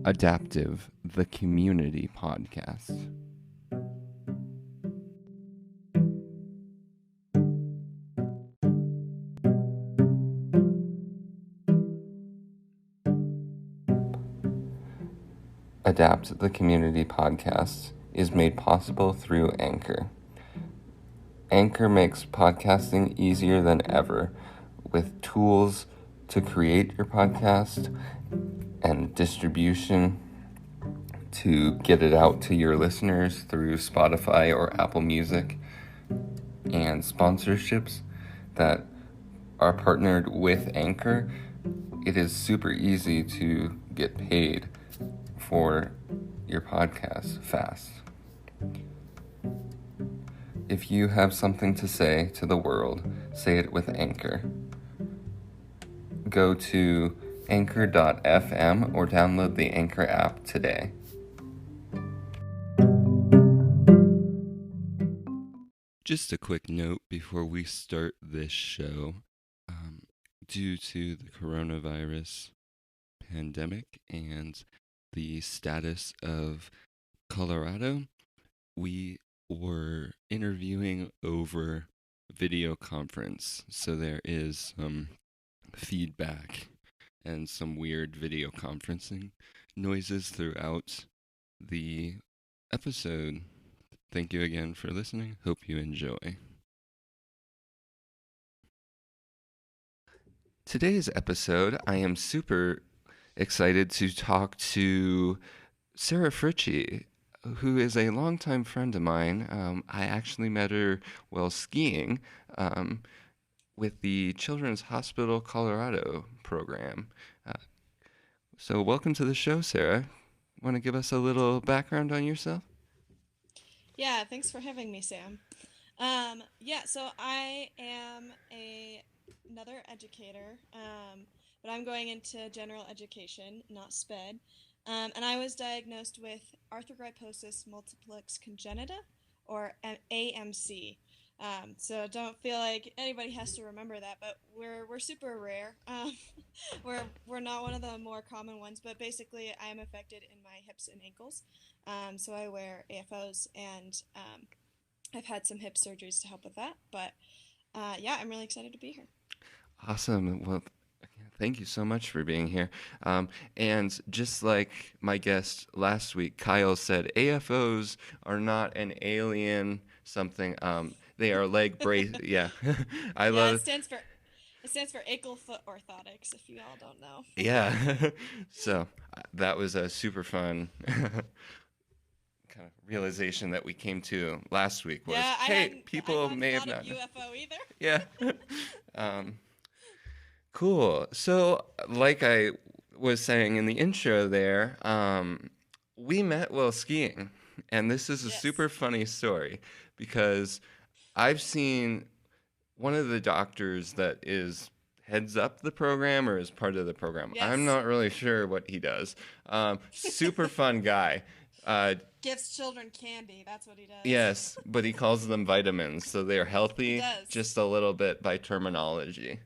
Adaptive, the community podcast. Adapt the Community podcast is made possible through Anchor. Anchor makes podcasting easier than ever with tools to create your podcast and distribution to get it out to your listeners through Spotify or Apple Music, and sponsorships that are partnered with Anchor. It is super easy to get paid for your podcast fast. If you have something to say to the world, say it with Anchor. Go to anchor.fm or download the Anchor app today. Just a quick note before we start this show. Due to the coronavirus pandemic and the status of Colorado, we were interviewing over video conference, so there is some feedback and some weird video conferencing noises throughout the episode. Thank you again for listening. Hope you enjoy. Today's episode, I am super excited to talk to Sarah Fritchie, who is a longtime friend of mine. I actually met her while skiing with the Children's Hospital Colorado program. So welcome to the show, Sarah. Want to give us a little background on yourself? Yeah, thanks for having me, Sam. So I am another educator, but I'm going into general education, not SPED. And I was diagnosed with arthrogryposis multiplex congenita, or AMC. So don't feel like anybody has to remember that, but we're super rare. We're not one of the more common ones, but basically I am affected in my hips and ankles. So I wear AFOs, and I've had some hip surgeries to help with that. But I'm really excited to be here. Awesome. Well, thank you so much for being here. And just like my guest last week, Kyle said, AFOs are not an alien something. They are leg brace. Yeah, I love it. It stands for ankle foot orthotics, if you all don't know. Yeah. So that was a super fun kind of realization that we came to last week was, hey, people may have not UFO either. Yeah. Cool. So, like I was saying in the intro there, we met while skiing. And this is a super funny story because I've seen one of the doctors that heads up the program or is part of the program. Yes. I'm not really sure what he does. Super fun guy. Gives children candy. That's what he does. Yes, but he calls them vitamins, so they're healthy just a little bit by terminology.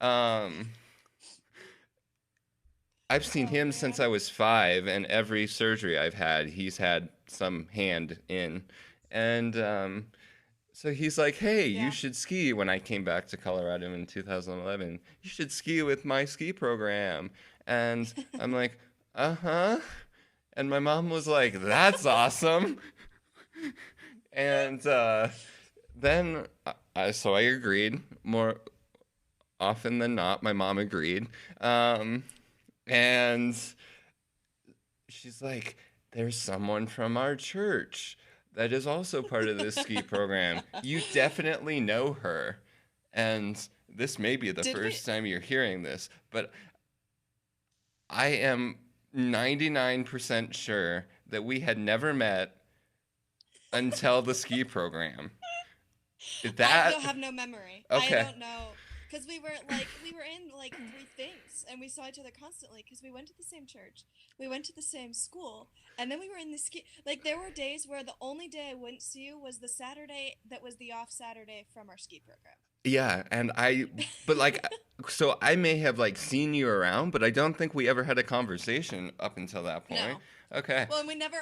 I've seen him since I was 5, and every surgery I've had, he's had some hand in. And so he's like, hey, you should ski. When I came back to Colorado in 2011, you should ski with my ski program. And I'm like, uh-huh. And my mom was like, that's awesome. And then, so I agreed. More often than not, my mom agreed. And she's like, there's someone from our church that is also part of this ski program. You definitely know her. And this may be the first time you're hearing this, but I am 99% sure that we had never met until the ski program. I have no memory. Okay. I don't know. Because we were in 3 things, and we saw each other constantly because we went to the same church, we went to the same school, and then we were in the ski. Like, there were days where the only day I wouldn't see you was the Saturday that was the off Saturday from our ski program. Yeah, and So I may have like seen you around, but I don't think we ever had a conversation up until that point. No. Okay. Well, and we never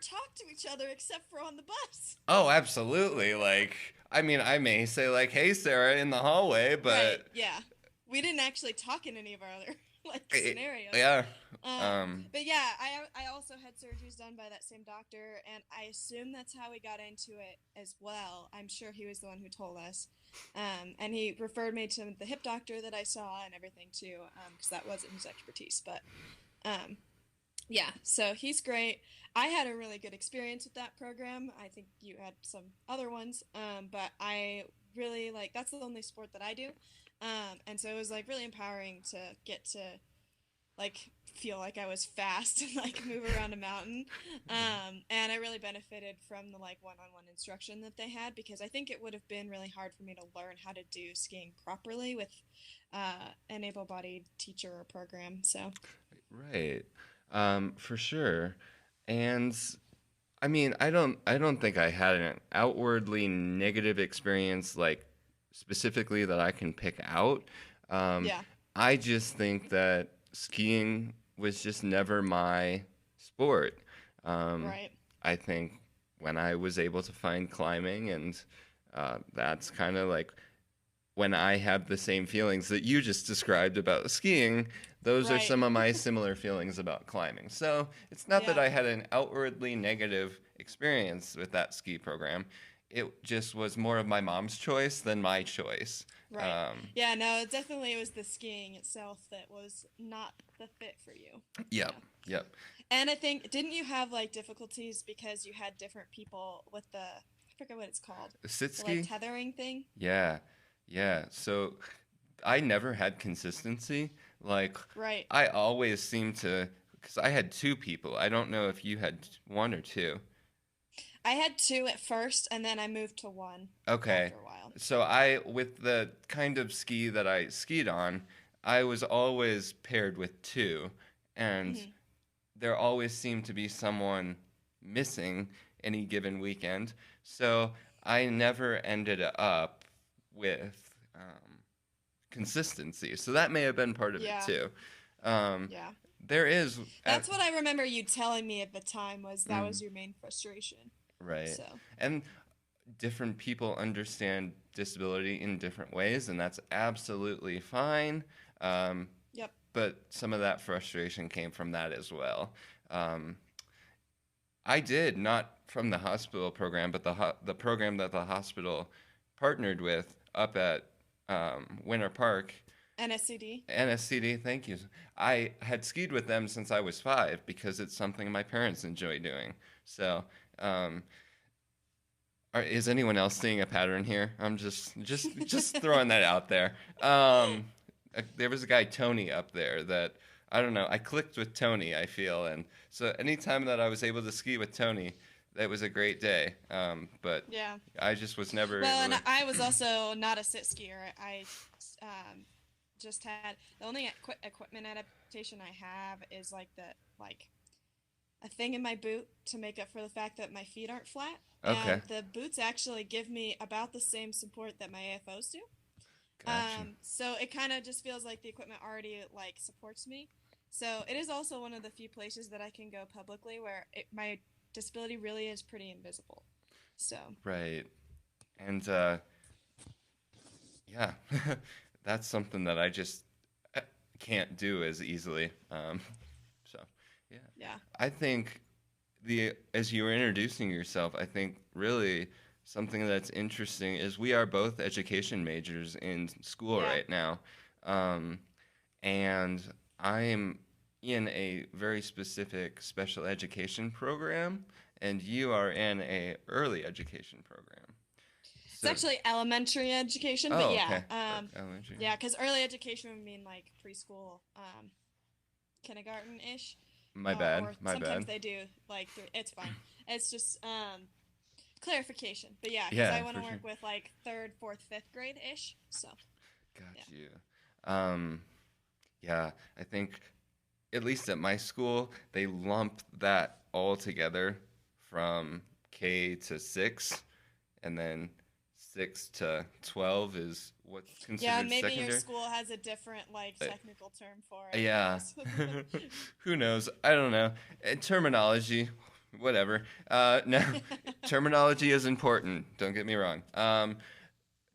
talked to each other except for on the bus. Oh, absolutely. Like, I mean, I may say like, "Hey, Sarah," in the hallway, Right. but Yeah. We didn't actually talk in any of our other like eh, scenarios. yeah. Um, Um, but yeah, I also had surgeries done by that same doctor, and I assume that's how we got into it as well. I'm sure he was the one who told us, and he referred me to the hip doctor that I saw and everything too, because that wasn't his expertise. But um, yeah, so he's great. I had a really good experience with that program. I think you had some other ones, but I really like that's the only sport that I do, and so it was like really empowering to get to like feel like I was fast and like move around a mountain. And I really benefited from the like one-on-one instruction that they had because I think it would have been really hard for me to learn how to do skiing properly with an able-bodied teacher or program. So right. For sure. And I mean, I don't think I had an outwardly negative experience like specifically that I can pick out. Um, yeah, I just think that skiing was just never my sport. Um, right, I think when I was able to find climbing, and that's kind of like when I have the same feelings that you just described about skiing, those are right, some of my similar feelings about climbing. So it's not that yeah, I had an outwardly negative experience with that ski program. It just was more of my mom's choice than my choice. right. Um, Yeah, no, definitely it was the skiing itself that was not the fit for you. yep, Yeah. yep. And I think, didn't you have like difficulties because you had different people with I forget what it's called, Sit the like ski? tethering thing? Yeah, yeah. So I never had consistency. Like, Right. I always seemed to, because I had two people. I don't know if you had one or two. I had two at first, and then I moved to one Okay. after a while. So with the kind of ski that I skied on, I was always paired with two, and Hmm. there always seemed to be someone missing any given weekend. So I never ended up with consistency. So that may have been part of it Yeah, too. Um, yeah. there is at That's what I remember you telling me at the time was that mm, was your main frustration. right, So, and different people understand disability in different ways, and that's absolutely fine. Um, yep. but some of that frustration came from that as well. Um, I did not from the hospital program, but the program that the hospital partnered with up at Winter Park, NSCD. NSCD. Thank you. I had skied with them since I was 5 because it's something my parents enjoy doing. So, um, is anyone else seeing a pattern here? I'm just throwing that out there. There was a guy Tony up there that I don't know. I clicked with Tony. I feel, and so anytime that I was able to ski with Tony, that was a great day. But Yeah. I just was never Well, able and to. I was also not a sit skier. I just had the only equipment adaptation I have is like like a thing in my boot to make up for the fact that my feet aren't flat. Okay, And the boots actually give me about the same support that my AFOs do. gotcha. So it kind of just feels like the equipment already like supports me. So it is also one of the few places that I can go publicly where my disability really is pretty invisible. So Right, and yeah, that's something that I just uh, can't do as easily. So yeah, yeah, I think the as you were introducing yourself, I think really something that's interesting is we are both education majors in school yeah. right now, um, and I'm in a very specific special education program, and you are in a early education program. It's So, actually elementary education, but oh, yeah, okay, elementary. yeah, because early education would mean like preschool, kindergarten ish, My bad, or my sometimes bad. they do like it's fine. It's just clarification, but yeah, because I Yeah, want for to work sure. with like third, fourth, fifth grade ish. So Got yeah, you. Um, yeah, I think at least at my school, they lump that all together from K to 6, and then 6 to 12 is what's Yeah, considered and maybe your secondary. school has a different like technical term for it. Who Yeah. knows? Who knows? I don't know. Terminology, whatever. No, terminology is important. Don't get me wrong.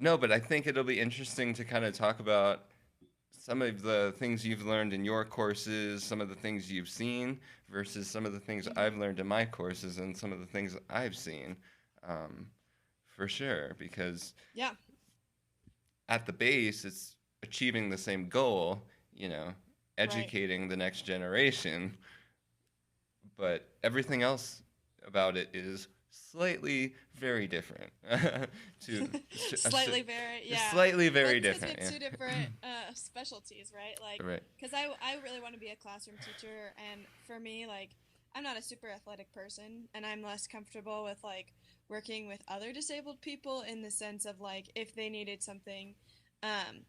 No, but I think it'll be interesting to kind of talk about some of the things you've learned in your courses, some of the things you've seen versus some of the things I've Hmm. learned in my courses and some of the things I've seen. Um, for sure, because Yeah, at the base, it's achieving the same goal, right. educating the next generation, but everything else about it is slightly very different to Slightly very, yeah. slightly Well, very it's because we different. have Yeah. two different specialties, right? Like, Right. because I really want to be a classroom teacher, and for me, like, I'm not a super athletic person, and I'm less comfortable with like working with other disabled people in the sense of like if they needed something um,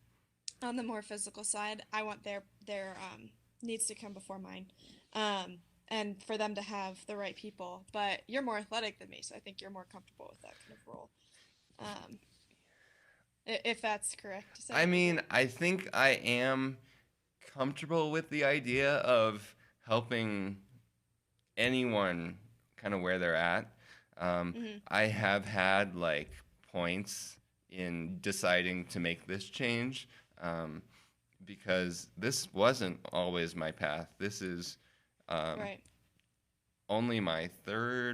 on the more physical side, I want their needs to come before mine, and for them to have the right people. But you're more athletic than me, so I think you're more comfortable with that kind of role. Um, if that's correct to I say. mean, I think I am comfortable with the idea of helping anyone kind of where they're at. Um, Hmm. I have had like points in deciding to make this change um, because this wasn't always my path. This is um, Right. only my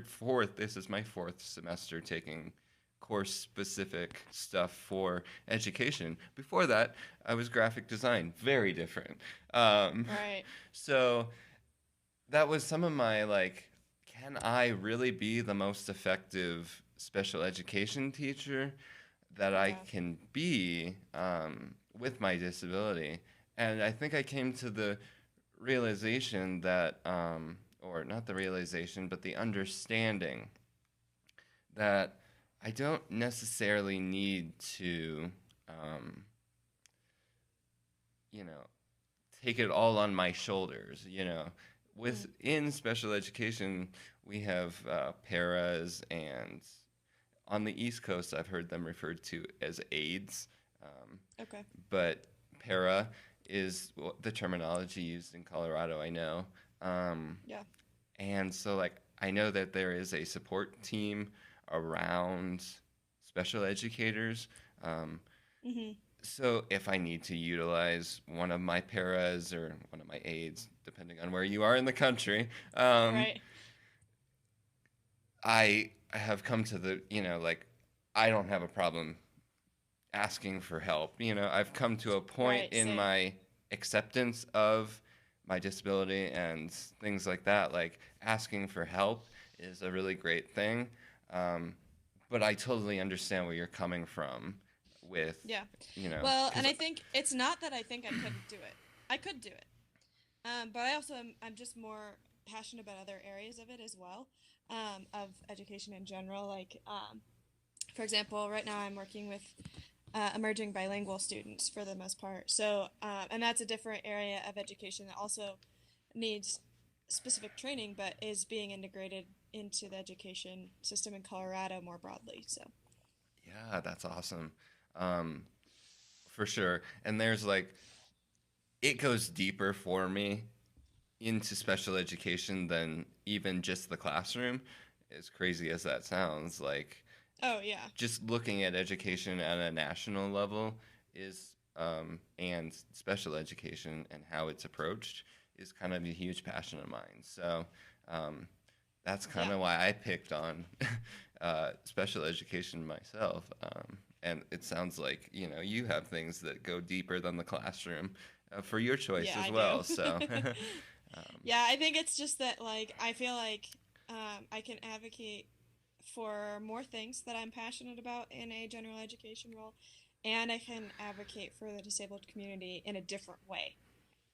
fourth. This is my fourth semester taking course specific stuff for education. Before that, I was graphic design, very different. Um, Right. so that was some of my like, can I really be the most effective special education teacher that I Yeah. can be with my disability? And I think I came to the realization that, or not the realization, but the understanding that I don't necessarily need to, um, you know, take it all on my shoulders. Mm. Within special education, we have paras, and on the East Coast, I've heard them referred to as aides. Um, Okay. but para is the terminology used in Colorado, I know. Um, Yeah. and so, like, I know that there is a support team around special educators. Um, Hmm. so if I need to utilize one of my paras or one of my aides, depending on where you are in the country, Right. I have come to like, I don't have a problem asking for help. I've come to a point Right. in Same. my acceptance of my disability and things like that. Like, asking for help is a really great thing. Um, but I totally understand where you're coming from with, Yeah. Well, and because I think it's not that I think I couldn't do it. I could do it. But I also I'm just more passionate about other areas of it as well, of education in general. Like, for example, right now I'm working with emerging bilingual students for the most part. So, and that's a different area of education that also needs specific training, but is being integrated into the education system in Colorado more broadly. So, yeah, that's awesome. Um, for sure. And there's like, it goes deeper for me into special education than even just the classroom, as crazy as that sounds. Like, oh yeah, just looking at education at a national level is, and special education and how it's approached is kind of a huge passion of mine. So, um, that's kind yeah. of why I picked on special education myself. And it sounds like you have things that go deeper than the classroom for your choice Yeah, as I do. well. So, Yeah, I think it's just that like I feel like I can advocate for more things that I'm passionate about in a general education role, and I can advocate for the disabled community in a different way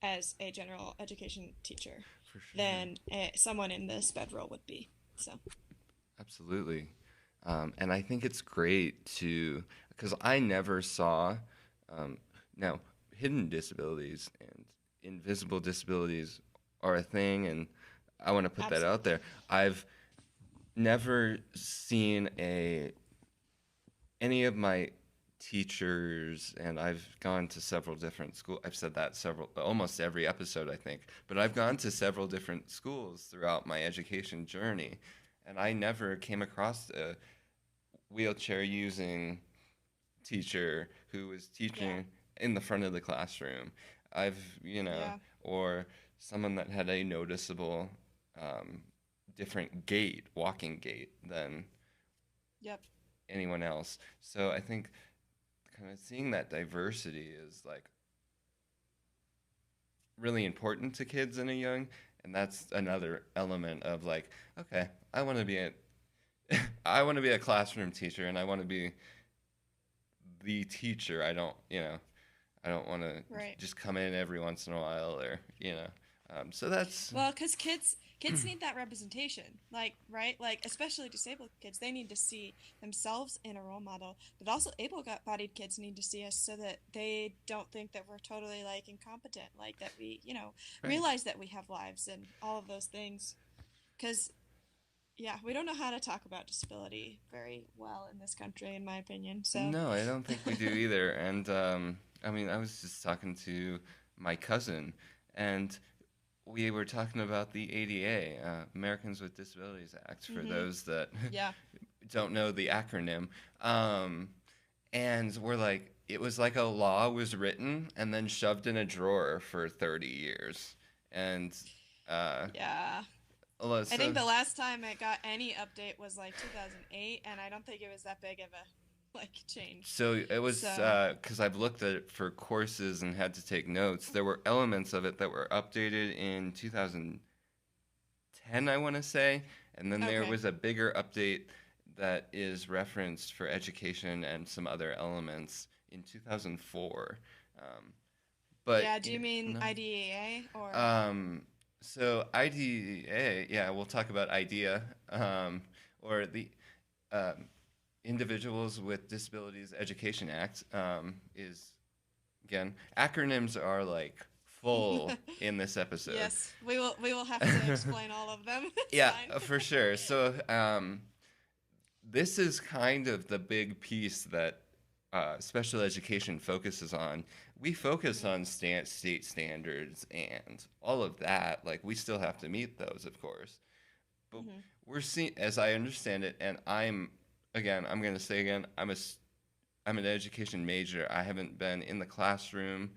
as a general education teacher for sure. than someone in the sped role would be. So, Absolutely. And I think it's great to, because I never saw, um, now, hidden disabilities and invisible disabilities are a thing, and I want to put that out there. absolutely. I've never seen any of my teachers, and I've gone to several different schools. I've said that almost every episode, I think, but I've gone to several different schools throughout my education journey, and I never came across a wheelchair using teacher who was Yeah. teaching in the front of the classroom. I've, Yeah. or someone that had a noticeable um, different walking gait than Yep. anyone else. So I think kind of seeing that diversity is like really important to kids in a young, and that's another element of like, okay, I want to be a I want to be a classroom teacher, and I want to be the teacher. I don't want to Right. just come in every once in a while, or so that's Well, because kids need that representation, like right, like especially disabled kids, they need to see themselves in a role model. But also able-bodied kids need to see us so that they don't think that we're totally like incompetent, like that we, right. realize that we have lives and all of those things. Because yeah, we don't know how to talk about disability very well in this country, in my opinion. So No, I don't think we do either. And I mean, I was just talking to my cousin, and we were talking about the ADA, Americans with Disabilities Act, for hmm those that yeah, don't know the acronym. Um, and we're like, it was like a law was written and then shoved in a drawer for 30 years. And uh, yeah. I so think the last time it got any update was like 2008, and I don't think it was that big of a like change. So it was So because I've looked at it for courses and had to take notes. There were elements of it that were updated in 2010, I want to say, and then there okay, was a bigger update that is referenced for education and some other elements in 2004. Um, but yeah. Do you mean no. IDEA or Um, so IDEA, yeah, we'll talk about IDEA, or the um, Individuals with Disabilities Education Act, is again, acronyms are like full in this episode. yes, we will have to explain all of them. It's Yeah, fine. for sure. So this is kind of the big piece that special education focuses on. We focus hmm on state standards and all of that. Like we still have to meet those, of course. But hmm we're seeing, as I understand it, and I'm going to say again, I'm an education major. I haven't been in the classroom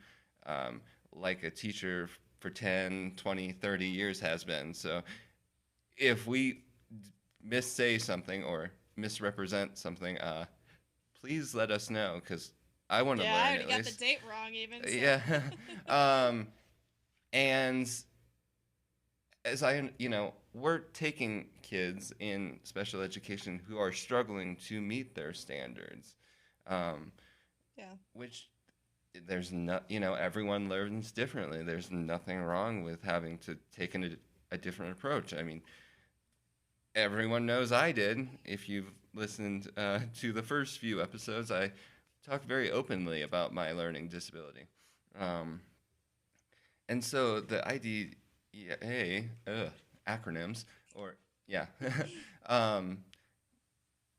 um, like a teacher for 10, 20, 30 years has been. So if we missay something or misrepresent something, please let us know because I want to Yeah, I learn already at got the least. date wrong even. So Yeah. um, and we're taking kids in special education who are struggling to meet their standards, um, yeah, which there's no, everyone learns differently. There's nothing wrong with having to take a different approach. I mean, everyone knows I did. If you've listened to the first few episodes, I talked very openly about my learning disability. Um, and so the IDEA, acronyms, or yeah, um,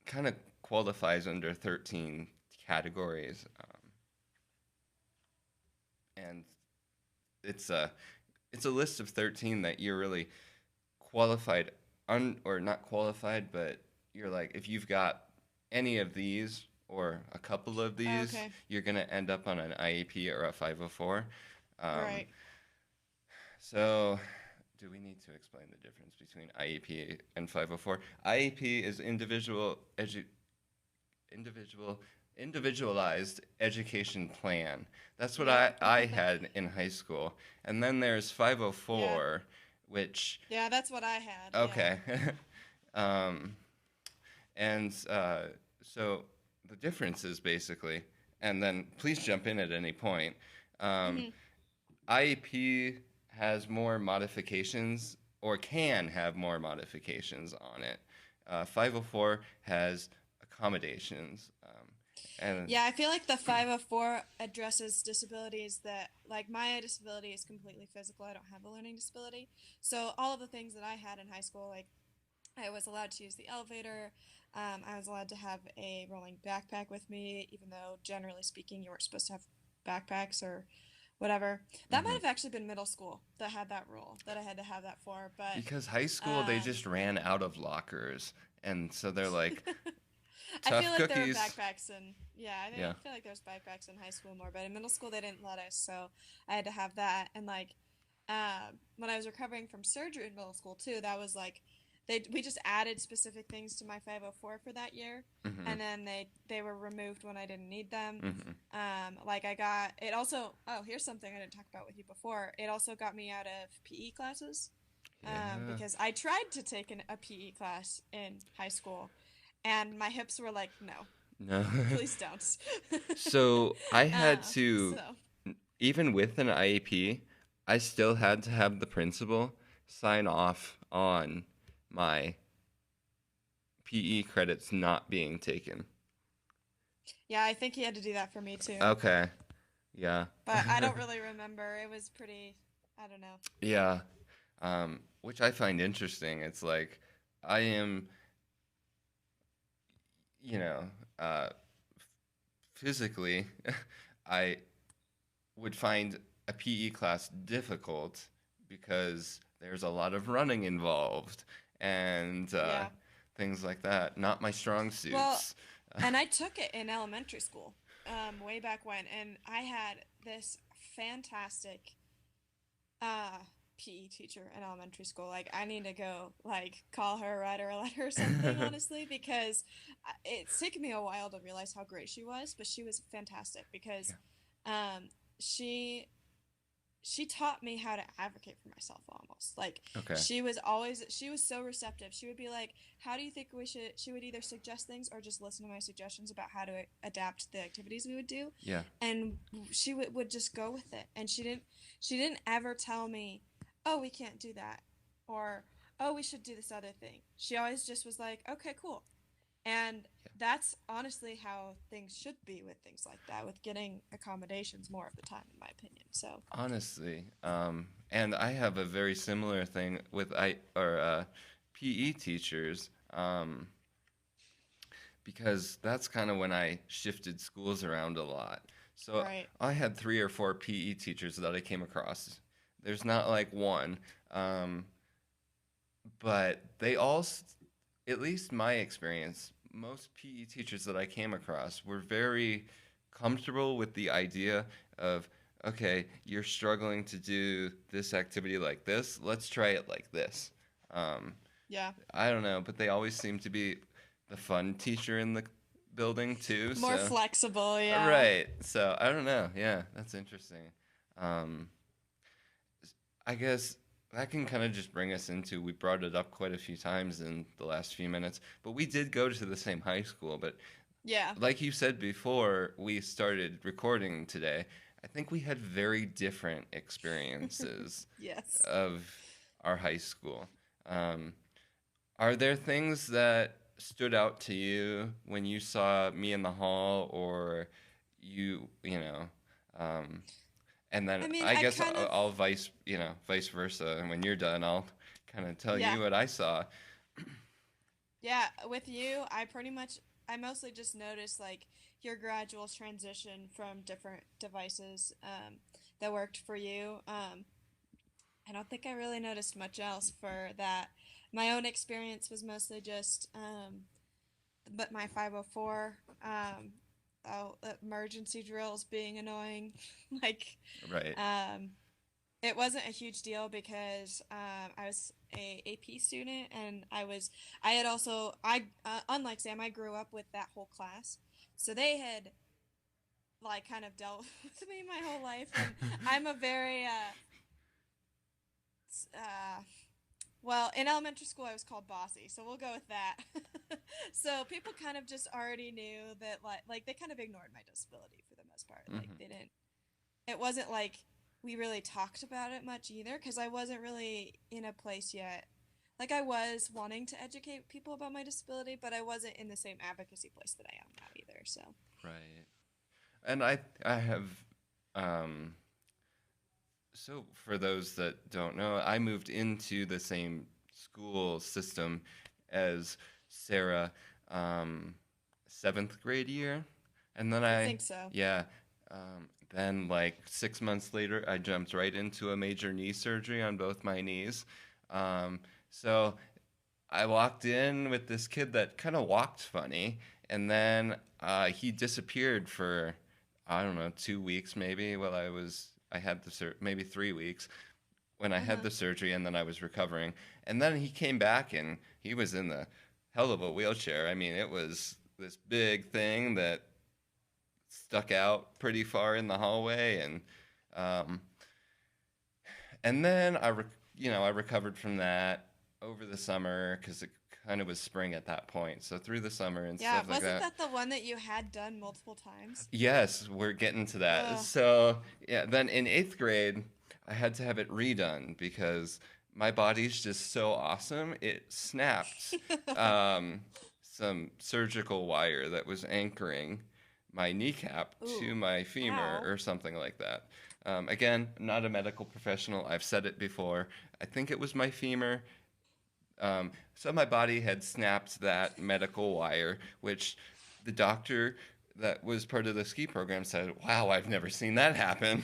kind of qualifies under 13 categories. And it's a list of 13 that you're really qualified or not qualified, but you're like if you've got any of these or a couple of these, okay, you're going to end up on an IEP or a 504. Um, right. so do we need to explain the difference between IEP and 504? IEP is individual individualized education plan. That's what Yep. I had in high school. And then there's Yeah, 504, which yeah, that's what I had. Yeah. okay. um, and so the difference is basically, and then please jump in at any point. Um, hmm IEP has more modifications or can have more modifications on it. 504 has accommodations. And Yeah, I feel like the 504 addresses disabilities that, like, my disability is completely physical. I don't have a learning disability. So, all of the things that I had in high school, like I was allowed to use the elevator. I was allowed to have a rolling backpack with me, even though generally speaking, you weren't supposed to have backpacks or whatever. That might Hmm. have actually been middle school that had that rule that I had to have that for, but Because high school, they um, just ran out of lockers. And so they're like, I feel tough like there were cookies. backpacks and yeah, Yeah. I feel like there was backpacks in high school more, but in middle school they didn't let us, so I had to have that. And like when I was recovering from surgery in middle school too, that was like we just added specific things to my 504 for that year, Hmm. and then they were removed when I didn't need them. Hmm. Like I got it also. Oh, here's something I didn't talk about with you before. It also got me out of PE classes Yeah. because I tried to take a PE class in high school, and my hips were like, no, No. please don't. So I had to, So even with an IEP, I still had to have the principal sign off on my PE credits not being taken. yeah, I think he had to do that for me too, Okay. Yeah. but I don't really remember. It was pretty. I don't know. Yeah. Which I find interesting. It's like I am, you know, uh, physically, I would find a PE class difficult because there's a lot of running involved and Yeah. things like that. Not my strong Well, suits. and I took it in elementary school, way back when, and I had this fantastic uh PE teacher in elementary school. Like I need to go like call her, write her a letter or something, honestly, because it's taken me a while to realize how great she was, but she was fantastic because Yeah. um she taught me how to advocate for myself almost. Like Okay. she was so receptive. She would be like, "How do you think we should?" She would either suggest things or just listen to my suggestions about how to adapt the activities we would do, Yeah. and she would just go with it. And she didn't ever tell me, "Oh, we can't do that," or "Oh, we should do this other thing." She always just was like, "Okay, cool." And Yeah. that's honestly how things should be with things like that, with getting accommodations more of the time, in my opinion. So, Honestly, and I have a very similar thing with PE teachers. Because that's kind of when I shifted schools around a lot. So right. I had three or four PE teachers that I came across. There's not like one, um, but they all, at least my experience, most PE teachers that I came across were very comfortable with the idea of, okay, you're struggling to do this activity like this, let's try it like this. Um, Yeah. I don't know, but they always seem to be the fun teacher in the building too. More So flexible, yeah. right. So I don't know. Yeah, that's interesting. Um, I guess that can kind of just bring us into. We brought it up quite a few times in the last few minutes, but we did go to the same high school. But Yeah. like you said before we started recording today, I think we had very different experiences Yes. of our high school. Um, Are there things that stood out to you when you saw me in the hall, or you know, um, and then I mean, I I guess kind of, I'll vice versa, and when you're done, I'll kind of tell yeah. you what I saw. Yeah, with you, I mostly just noticed like your gradual transition from different devices that worked for you. I don't think I really noticed much else for that. My own experience was mostly just but my 504 emergency drills being annoying. like Right, um, it wasn't a huge deal because I was a AP student, and I had also I unlike Sam, I grew up with that whole class, so they had like kind of dealt with me my whole life, and I'm a very uh, well, in elementary school, I was called bossy, so we'll go with that. So people kind of just already knew that, like they kind of ignored my disability for the most part. Like hmm they didn't. It wasn't like we really talked about it much either, because I wasn't really in a place yet. Like I was wanting to educate people about my disability, but I wasn't in the same advocacy place that I am now either. So right. And I have um, so for those that don't know, I moved into the same school system as Sarah, seventh grade year. And then I think so. yeah, then like 6 months later, I jumped right into a major knee surgery on both my knees. So I walked in with this kid that kind of walked funny, and then he disappeared for, I don't know, 2 weeks maybe. While I had maybe 3 weeks when I had Uh-huh. the surgery, and then I was recovering, and then he came back, and he was in the hell of a wheelchair. I mean, it was this big thing that stuck out pretty far in the hallway, um, and then I recovered from that over the summer because it kind of was spring at that point. So through the summer and Yeah, stuff like wasn't that. that the one that you had done multiple times? Yes, we're getting to that. Ugh. So yeah, then in eighth grade, I had to have it redone because my body's just so awesome. It snapped um, some surgical wire that was anchoring my kneecap to Ooh. my femur Ow. or something like that. Again, not a medical professional. I've said it before. I think it was my femur. So my body had snapped that medical wire, which the doctor that was part of the ski program said, "Wow, I've never seen that happen."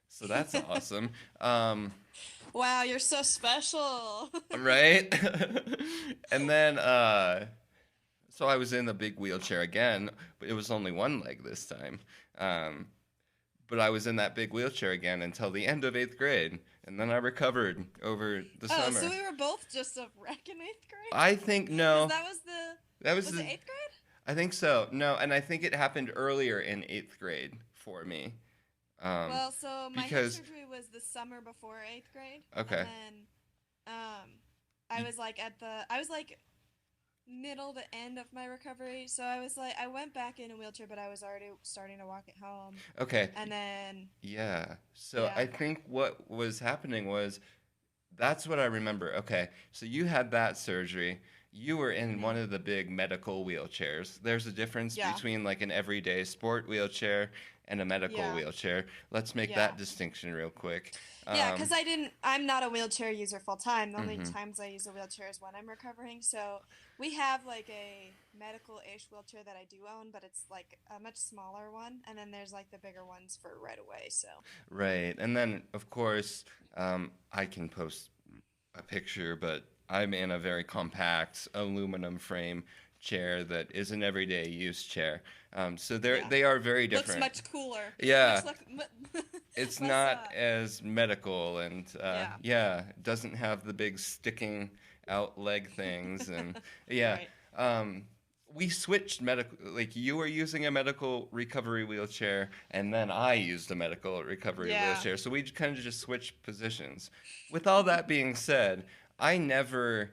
So that's awesome. Wow, you're so special. Right? And then so I was in the big wheelchair again, but it was only one leg this time. Um, but I was in that big wheelchair again until the end of eighth grade, and then I recovered over the Oh, so summer. we were both just a wreck in eighth grade? I think Because no, that was the that was was it the eighth grade? I think so. No, and I think it happened earlier in eighth grade for me. Um, Well, so my hip because surgery was the summer before eighth grade, and okay, then um, I you, was like I was like middle to end of my recovery. So I was like, I went back in a wheelchair, but I was already starting to walk at home. okay, And then, yeah. So yeah. I think what was happening was that's what I remember. Okay, so you had that surgery. You were in Hmm. one of the big medical wheelchairs. There's a difference Yeah. between like an everyday sport wheelchair and a medical Yeah. wheelchair. Let's make Yeah. that distinction real quick. Yeah, Um, because I'm not a wheelchair user full time. The only mhm. times I use a wheelchair is when I'm recovering. So we have like a medical ish wheelchair that I do own, but it's like a much smaller one. And then there's like the bigger ones for right away. So, Right. And then, of course, I can post a picture, but I'm in a very compact aluminum frame chair that is an everyday use chair. So yeah. they are very Looks different. much cooler. Yeah, Much look, it's less, not as medical, and yeah. yeah, it doesn't have the big sticking out leg things, and yeah. Right. Um, we switched medical, like you were using a medical recovery wheelchair, and then I used a medical recovery Yeah. wheelchair. So we kind of just switched positions. With all that being said, I never,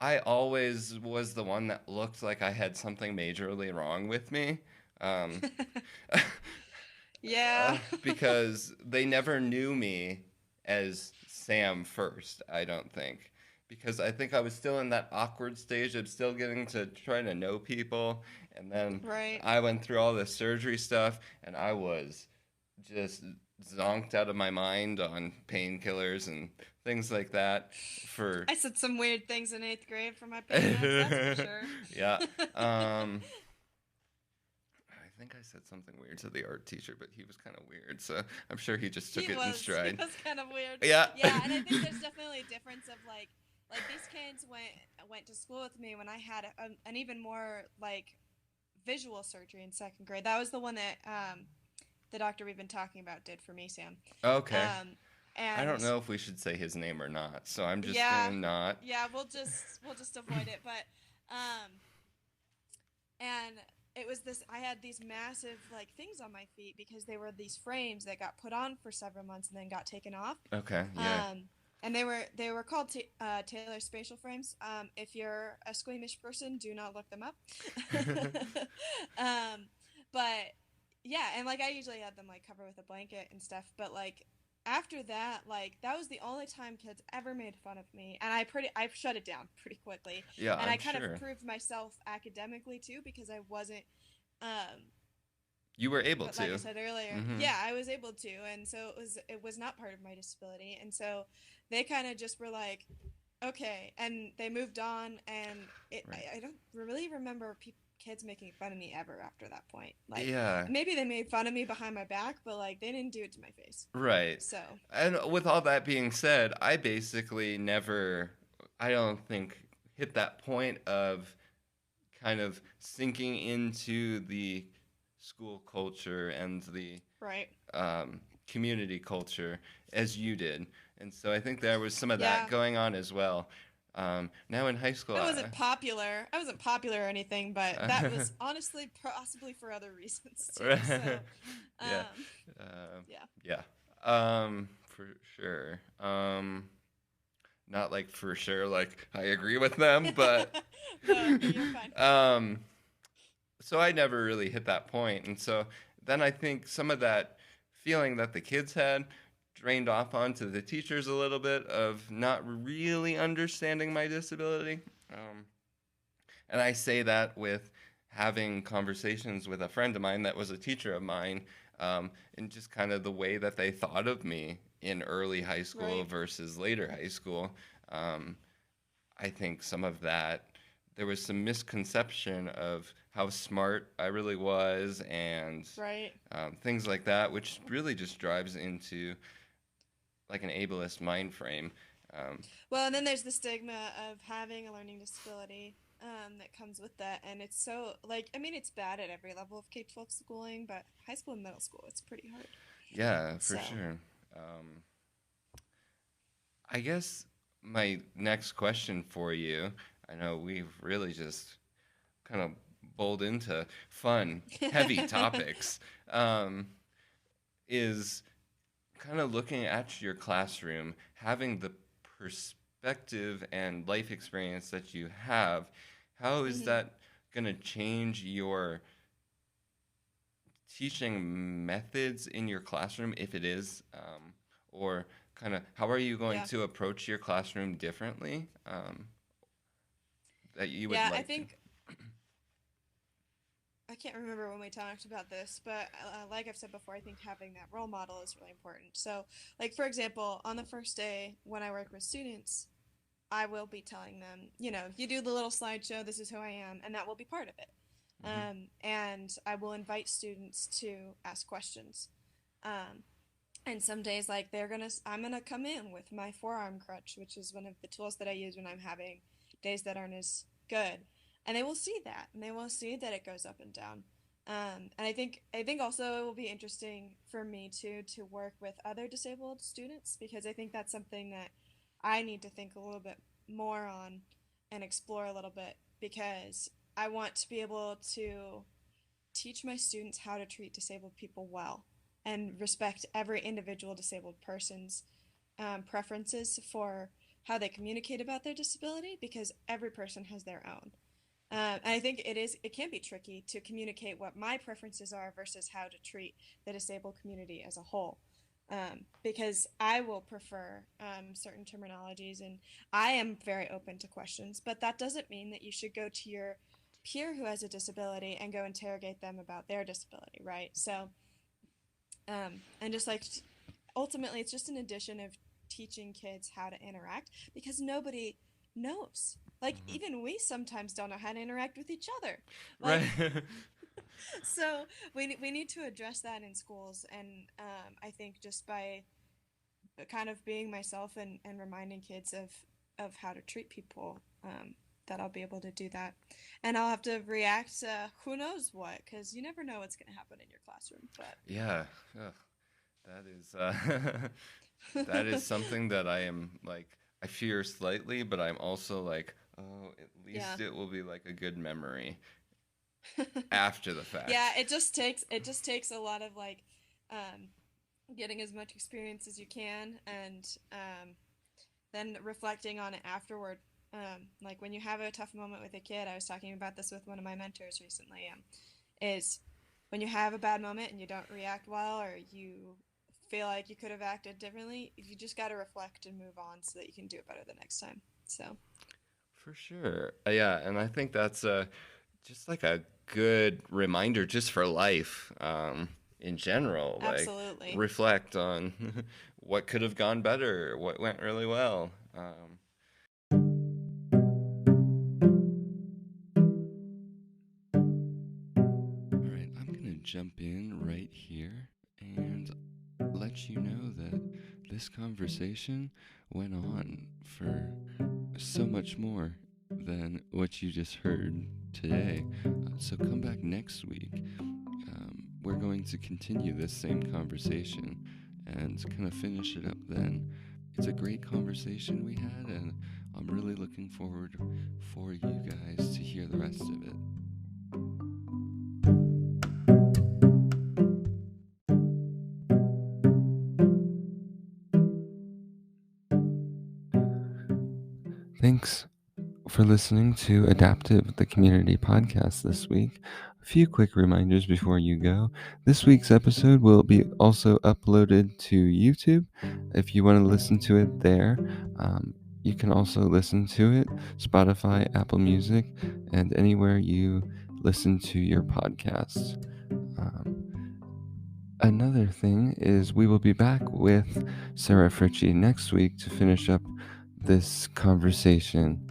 I always was the one that looked like I had something majorly wrong with me. Um, Yeah. because they never knew me as Sam first, I don't think. Because I think I was still in that awkward stage of still getting to try to know people. And then Right. I went through all this surgery stuff, and I was just zonked out of my mind on painkillers and things like that for I said some weird things in eighth grade for my pain meds, that's for sure. yeah. Um, I think I said something weird to the art teacher, but he was kind of weird, so I'm sure he just took it in He stride. was kind of weird. Yeah. Yeah, and I think there's definitely a difference of like these kids went to school with me when I had an even more like visual surgery in second grade. That was the one that the doctor we've been talking about did for me, Sam. Okay. Um, I don't and know if we should say his name or not, so I'm just yeah, gonna not. yeah, we'll just avoid it. But and it was this I had these massive like things on my feet because they were these frames that got put on for several months and then got taken off. Okay, yeah. And they were called Taylor spatial frames. If you're a squeamish person, do not look them up. um, but yeah, and like I usually had them like covered with a blanket and stuff. But like after that, like that was the only time kids ever made fun of me, and I shut it down pretty quickly. Yeah, And I I'm kind of sure. proved myself academically too because I wasn't. Um, You were able but like I to. said earlier, Mm-hmm. yeah, I was able to, and so it was not part of my disability, and so they kind of just were like, Okay, and they moved on, and Right. I don't really remember kids making fun of me ever after that point. Like, Yeah. maybe they made fun of me behind my back, but like they didn't do it to my face. Right. So, And with all that being said, I basically never, I don't think, hit that point of kind of sinking into the school culture and the right. community culture as you did. And so I think there was some of that Yeah, going on as well. Now in high school, I wasn't popular. I wasn't popular or anything, but that was honestly possibly for other reasons too. So, yeah, um, uh, yeah. yeah, for sure. Not like for sure, like I agree with them, but No, you're fine. um, so I never really hit that point, and so then I think some of that feeling that the kids had drained off onto the teachers a little bit of not really understanding my disability. Um, and I say that with having conversations with a friend of mine that was a teacher of mine, and just kind of the way that they thought of me in early high school Right. versus later high school. Um, I think some of that, there was some misconception of how smart I really was and Right. things like that, which really just drives into like an ableist mind frame. Um, Well, and then there's the stigma of having a learning disability that comes with that. And it's so, like, I mean, it's bad at every level of K-12 schooling, but high school and middle school, it's pretty hard. yeah, for So, sure. Um, I guess my next question for you, I know we've really just kind of bowled into fun, heavy topics, um, is kind of looking at your classroom, having the perspective and life experience that you have, how is hmm that going to change your teaching methods in your classroom, if it is, or kind of how are you going yeah. to approach your classroom differently that you would Yeah, I like to? think I can't remember when we talked about this, but like I've said before, I think having that role model is really important. So, like for example, on the first day when I work with students, I will be telling them, you do the little slideshow, this is who I am, and that will be part of it. Hmm. And I will invite students to ask questions. Um, and some days, like I'm gonna come in with my forearm crutch, which is one of the tools that I use when I'm having days that aren't as good, and they will see that, and they will see that it goes up and down. And I think also it will be interesting for me too to work with other disabled students because I think that's something that I need to think a little bit more on and explore a little bit because I want to be able to teach my students how to treat disabled people well and respect every individual disabled person's preferences for how they communicate about their disability because every person has their own. And I think it can be tricky to communicate what my preferences are versus how to treat the disabled community as a whole. Because I will prefer certain terminologies and I am very open to questions, but that doesn't mean that you should go to your peer who has a disability and go interrogate them about their disability, right? So, and just like ultimately, it's just an addition of teaching kids how to interact because nobody knows. Like, Hmm. even we sometimes don't know how to interact with each other. Right. Like, so we need to address that in schools. And I think just by kind of being myself and reminding kids of how to treat people, that I'll be able to do that. And I'll have to react to who knows what, because you never know what's going to happen in your classroom. Yeah. Ugh, that is that is something that I am like I fear slightly, but I'm also like, oh, at Yeah. least it will be like a good memory after the Yeah, fact. it just takes a lot of like um, getting as much experience as you can and then reflecting on it afterward. Like when you have a tough moment with a kid, I was talking about this with one of my mentors recently. Is when you have a bad moment and you don't react well or you feel like you could have acted differently, you just got to reflect and move on so that you can do it better the next time. So, For sure. Yeah, and I think that's just like a good reminder just for life in general. Like absolutely. reflect on what could have gone better, what went really well. jump in right here and let you know that this conversation went on for so much more than what you just heard today. So come back next week. We're going to continue this same conversation and kind of finish it up then. It's a great conversation we had, and I'm really looking forward for you guys to hear the rest of it. Thanks for listening to Adaptive, the community podcast this week. A few quick reminders before you go. This week's episode will be also uploaded to YouTube. If you want to listen to it there, you can also listen to it Spotify, Apple Music, and anywhere you listen to your podcasts. Another thing is we will be back with Sarah Fritchie next week to finish up this conversation.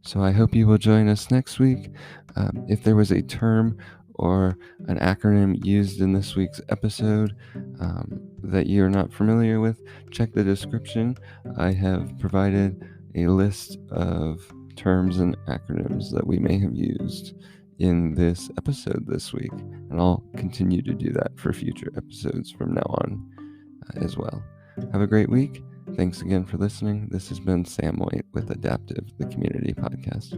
So I hope you will join us next week. If there was a term or an acronym used in this week's episode that you're not familiar with, check the description. I have provided a list of terms and acronyms that we may have used in this episode this week, and I'll continue to do that for future episodes from now on as well. Have a great week. Thanks again for listening. This has been Sam White with Adaptive, the community podcast.